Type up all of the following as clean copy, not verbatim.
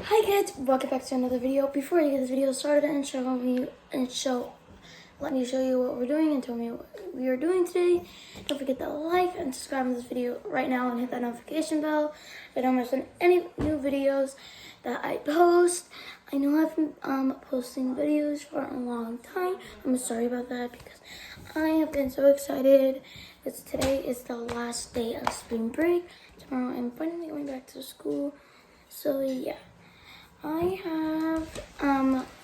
Hi kids, welcome back to another video. Before I get this video started let me show you what we're doing and tell me what we are doing today. Don't forget to like and subscribe to this video right now and hit that notification bell so I don't miss any new videos that I post. I know I've been posting videos for a long time. I'm sorry about that because I have been so excited because today is the last day of spring break. Tomorrow I'm finally going back to school. So yeah. I have,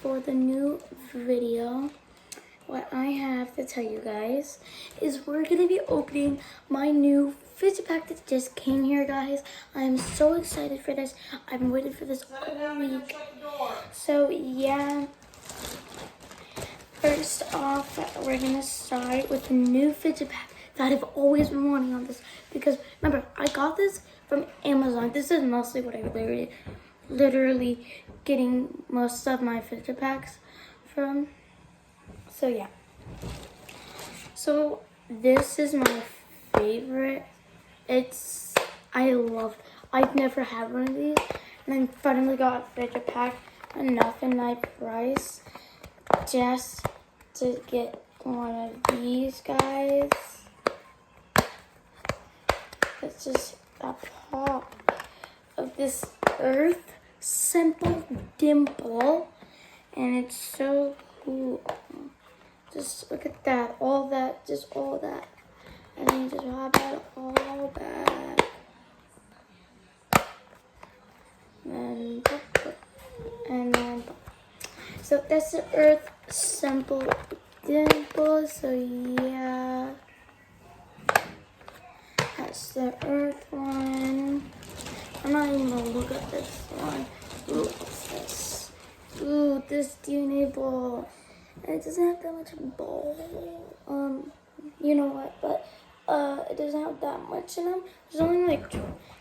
for the new video, what I have to tell you guys is we're going to be opening my new fidget pack that just came here, guys. I'm so excited for this. I've been waiting for this all week. So, yeah. First off, we're going to start with the new fidget pack that I've always been wanting on this. Because, remember, I got this from Amazon. This is mostly what I literally getting most of my fidget packs from. So yeah. So this is my favorite. I've never had one of these. And I finally got a fidget pack enough in my price just to get one of these guys. It's just a pop of this Earth Simple Dimple, and it's so cool. Just look at that, all that, and then just wrap it all back, and then so that's the Earth Simple Dimple. So yeah, that's the Earth one. I'm not even gonna look at this one. Ooh, what's this? Ooh, this DNA ball. And it doesn't have that much ball. You know what? But it doesn't have that much in them. There's only like,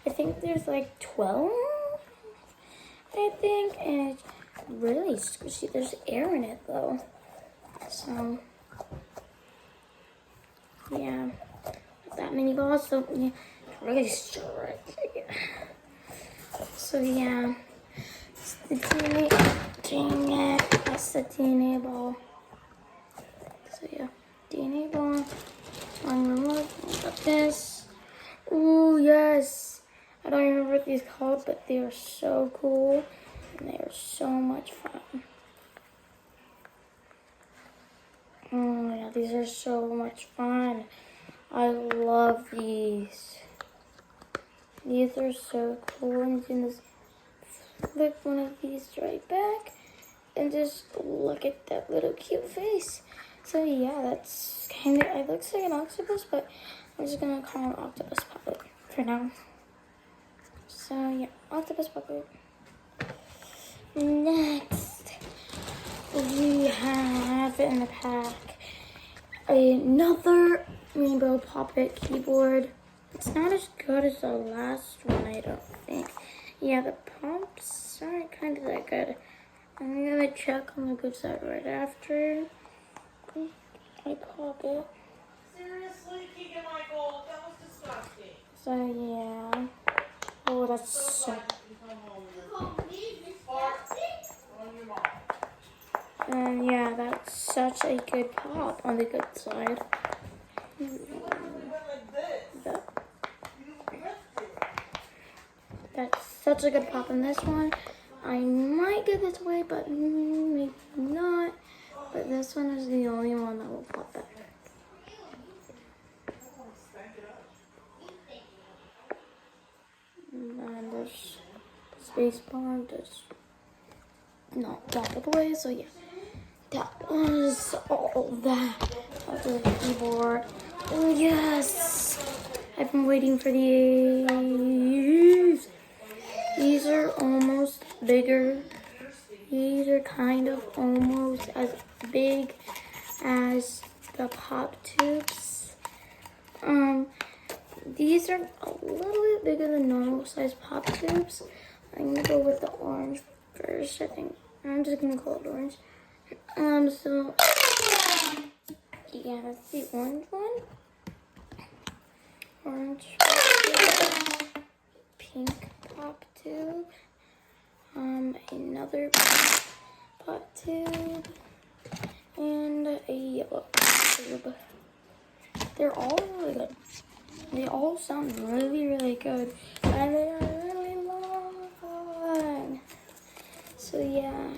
I think there's like 12. I think, and it's really squishy. There's air in it though. So yeah, that many balls. So yeah, it's really stretchy. So yeah, it's the DNA, that's the DNA ball. So yeah, DNA ball. I'm gonna look at this. Ooh, yes. I don't remember what these called, but they are so cool and they are so much fun. Oh yeah, these are so much fun. I love these. These are so cool, and you can just flip one of these right back and just look at that little cute face. So yeah, that's kind of, it looks like an octopus, but I'm just gonna call him octopus puppet for now. So yeah, octopus puppet. Next, we have in the pack another rainbow puppet keyboard. It's not as good as the last one, I don't think. Yeah, the pumps aren't kind of that good. I'm gonna check on the good side right after I pop it. Seriously, Keegan Michael, that was disgusting. So yeah. Oh, that's so. And yeah, that's such a good pop on the good side. That's such a good pop in this one. I might give this away, but maybe not. But this one is the only one that will pop back. And there's space bar, just not pop it away. So yeah, that was all that. After the keyboard. Oh yes, I've been waiting for these. These are almost bigger. These are kind of almost as big as the pop tubes. These are a little bit bigger than normal size pop tubes. I'm gonna go with the orange first. I think I'm just gonna call it orange. So yeah, that's the orange one. Orange pop tube, pink pop tube. And another pot tube, and a yellow tube. They're all really good. They all sound really, really good, and they are really long. So yeah,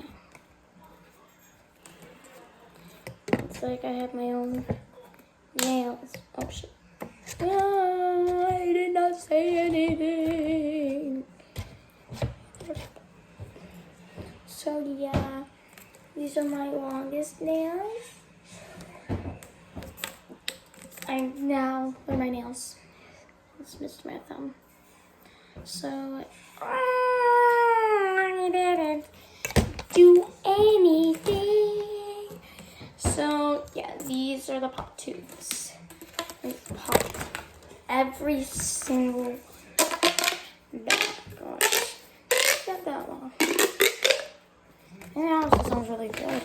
it's like I have my own nails. Oh shit. I did not say anything. So yeah, these are my longest nails. I'm now with my nails. Just missed my thumb. So I didn't do anything. So yeah, these are the pop tubes. And pop every single bag. Gosh, not that long. And it also sounds really good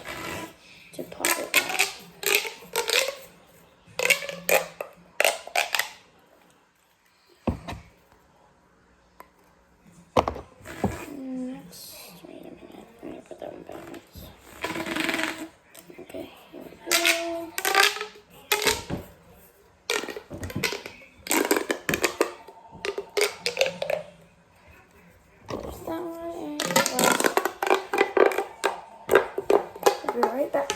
to pop it out. Next, wait a minute. I'm gonna put that one backwards. Okay, here we go. There's that one, and I'll be right back.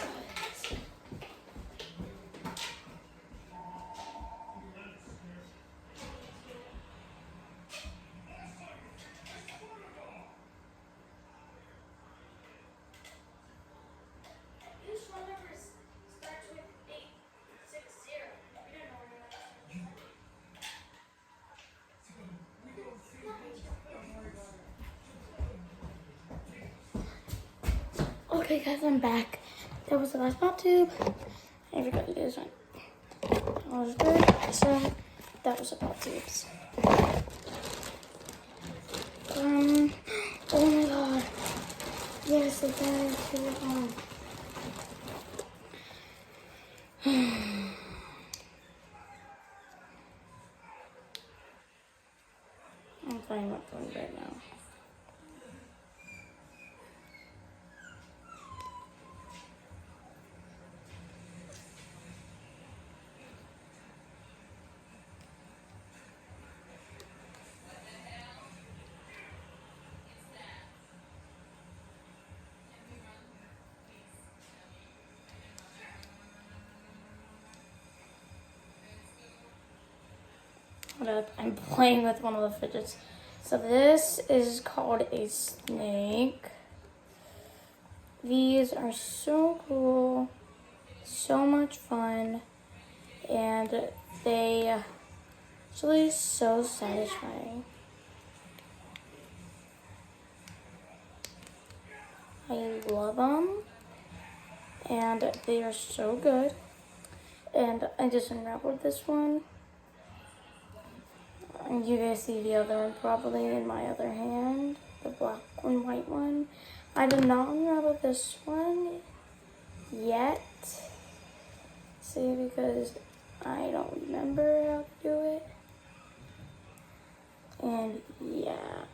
Okay guys, I'm back. That was the last pop tube. I forgot to do this one. That was good. So that was the pop tubes. Oh my god. Yes, I got it to the home. I'm playing with them right now. Hold up, I'm playing with one of the fidgets. So this is called a snake. These are so cool, so much fun, and they actually so satisfying. I love them, and they are so good. And I just unraveled this one. And you guys see the other one probably in my other hand, the black and white one. I did not unravel this one yet. See, because I don't remember how to do it. And yeah,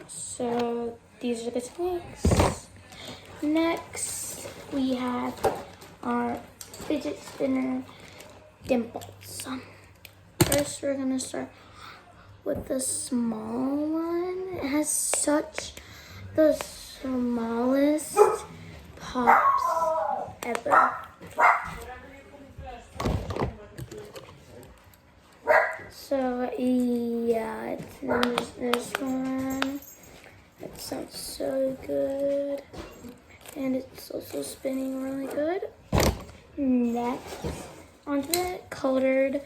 so these are the snakes. Next, we have our fidget spinner dimples. First, we're gonna start with the small one. It has such the smallest pops ever. So yeah, then there's this one. It sounds so good, and it's also spinning really good. Next, onto the colored,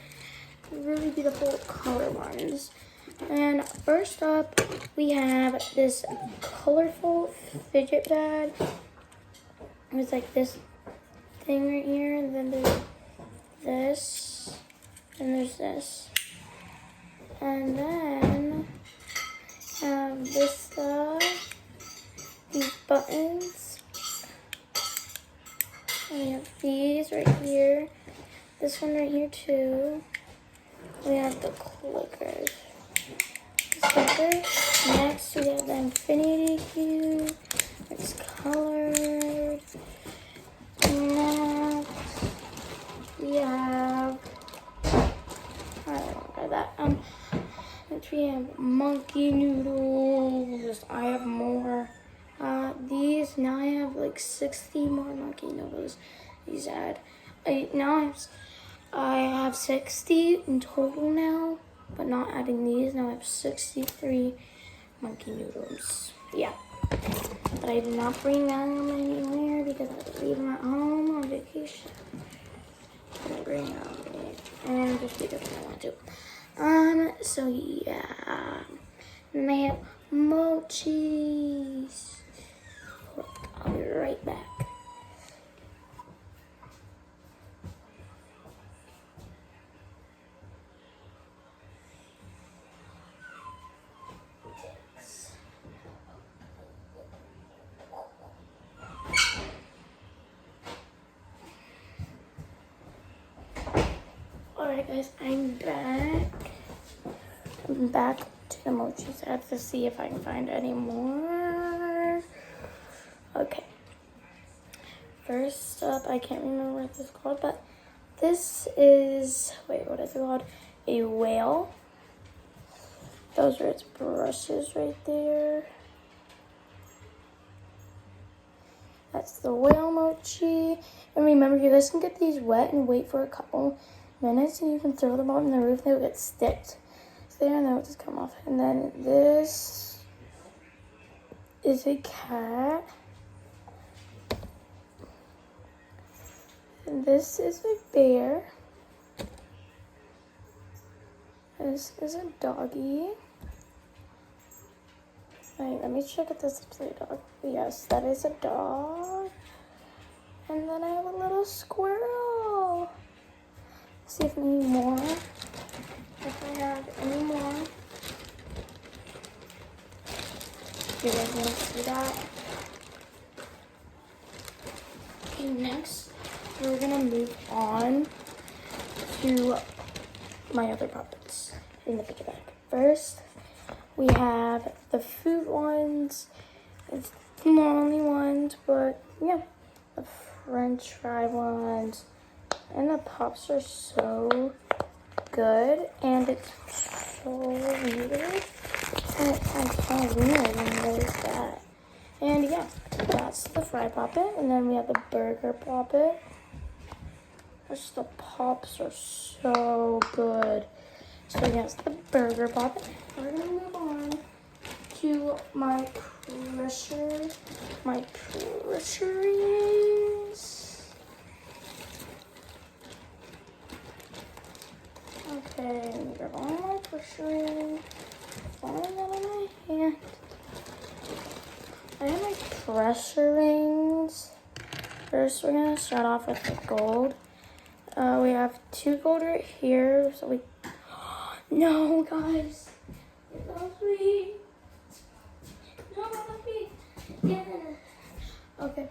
really beautiful color ones. And first up, we have this colorful fidget pad. It's like this thing right here, and then there's this, and there's this. And then this stuff, these buttons. And we have these right here. This one right here too. We have the clickers. Next, we have the infinity cube. it's colored. Next, we have, I don't know about that. Next we have monkey noodles. I have more. These, now I have like 60 more monkey noodles. These I have 60 in total now, but not adding these. Now I have 63 monkey noodles. Yeah. But I did not bring them anywhere because I had to leave them at home on vacation. I'm gonna bring them and just because I want to. So yeah. And they have mochis. I'll be right back. Alright guys, I'm back. I'm back to the mochis. I have to see if I can find any more. Okay. First up, I can't remember what this is called, but this is, wait, what is it called? A whale. Those are its brushes right there. That's the whale mochi. And remember, you guys can get these wet and wait for a couple minutes, and you can throw them on the roof. They'll get sticked. So there, and they'll just come off. And then this is a cat. And this is a bear. This is a doggy. Wait, let me check if this is a dog. Yes, that is a dog. And then I have a little squirrel. Let's see if I need more. If I have any more. You guys want to see that? Okay, next we're gonna move on to my other puppets in the fidget bag. First, we have the food ones. It's the only ones, but yeah, the French fry ones. And the pops are so good, and it's so weird. And it's kind of weird when there's that. And yeah, that's the fry poppet. And then we have the burger poppet. Which the pops are so good. So yes, the burger poppet. We're gonna move on to my pressures. Okay, let me grab all my pressuring. Falling out of my hand. I have my pressure rings. First, we're gonna start off with the gold. We have 2 gold right here. So we. No, guys. It loves me. No, it loves me. Yeah. Okay.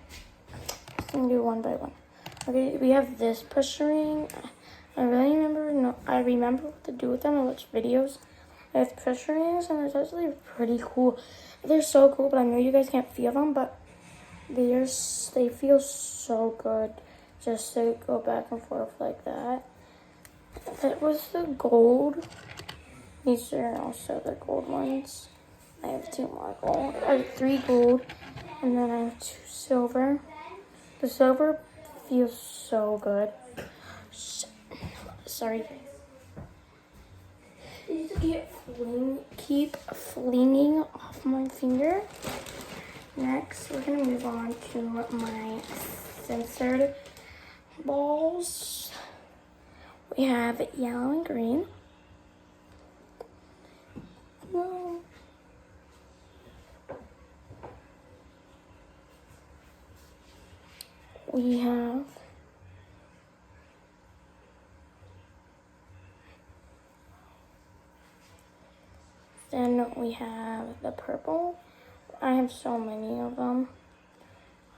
I'm gonna do one by one. Okay, we have this pressure ring. I remember what to do with them and which videos. I have pressure rings, and it's actually pretty cool. They're so cool, but I know you guys can't feel them, but they feel so good just to go back and forth like that. That was the gold. These are also the gold ones. I have 2 more gold. I have 3 gold, and then I have 2 silver. The silver feels so good. Sorry. These keep flinging off my finger. Next, we're gonna move on to my censored balls. We have yellow and green. No. We have then we have the purple. I have so many of them.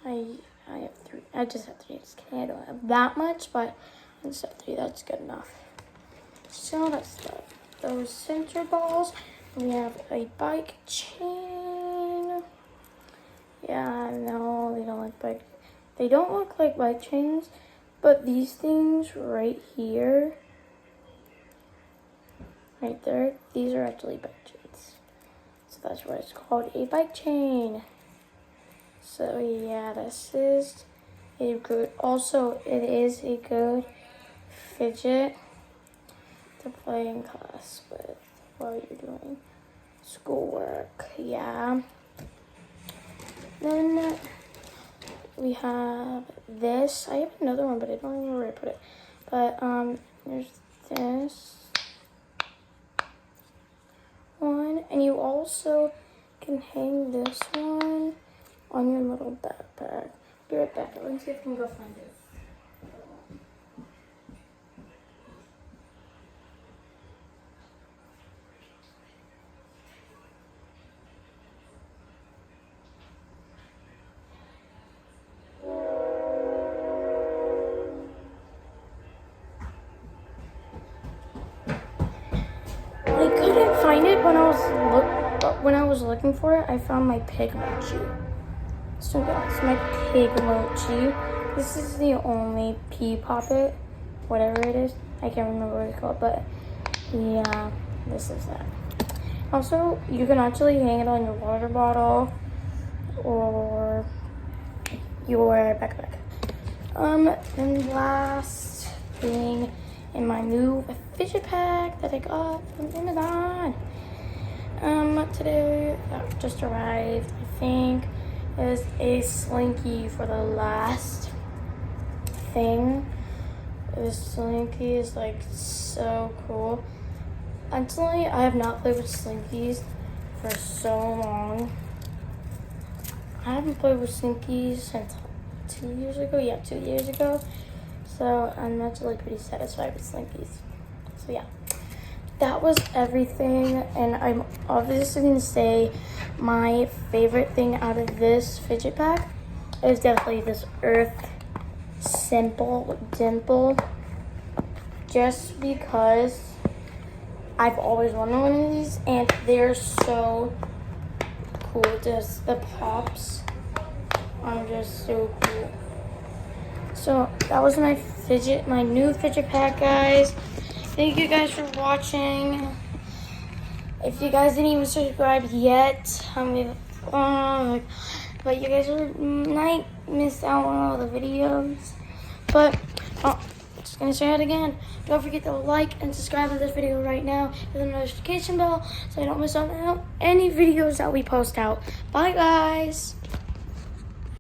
I have 3. I just have 3. Just kidding. I don't have that much, but I just have 3. That's good enough. So that's those center balls. We have a bike chain. Yeah, no, they don't look bike. They don't look like bike chains, but these things right here, right there, these are actually bike chains. So that's why it's called a bike chain. So yeah, this is a good, also it is a good fidget to play in class with while you're doing schoolwork. Yeah. Then we have this. I have another one, but I don't remember where I put it. But there's this one, and you also can hang this one on your little backpack. Be right back. Let me see if I can go find it. I couldn't find it when I was looking for it. I found my pig mochi. So that's my pig mochi. This is the only pea poppet, whatever it is. I can't remember what it's called, but yeah, this is that. Also, you can actually hang it on your water bottle or your backpack. And last thing in my new fidget pack that I got from Amazon. Today that just arrived, I think, is a slinky for the last thing. This slinky is like so cool. Actually, I have not played with slinkies for so long. I haven't played with slinkies since 2 years ago. Yeah, 2 years ago. So I'm actually pretty satisfied with slinkies. So yeah, that was everything. And I'm obviously gonna say my favorite thing out of this fidget pack is definitely this Earth Simple Dimple. Just because I've always wanted one of these and they're so cool. Just the pops are just so cool. So that was my new fidget pack, guys. Thank you guys for watching. If you guys didn't even subscribe yet, but you guys might miss out on all the videos. But just gonna say it again. Don't forget to like and subscribe to this video right now. Hit the notification bell so you don't miss out on any videos that we post out. Bye, guys.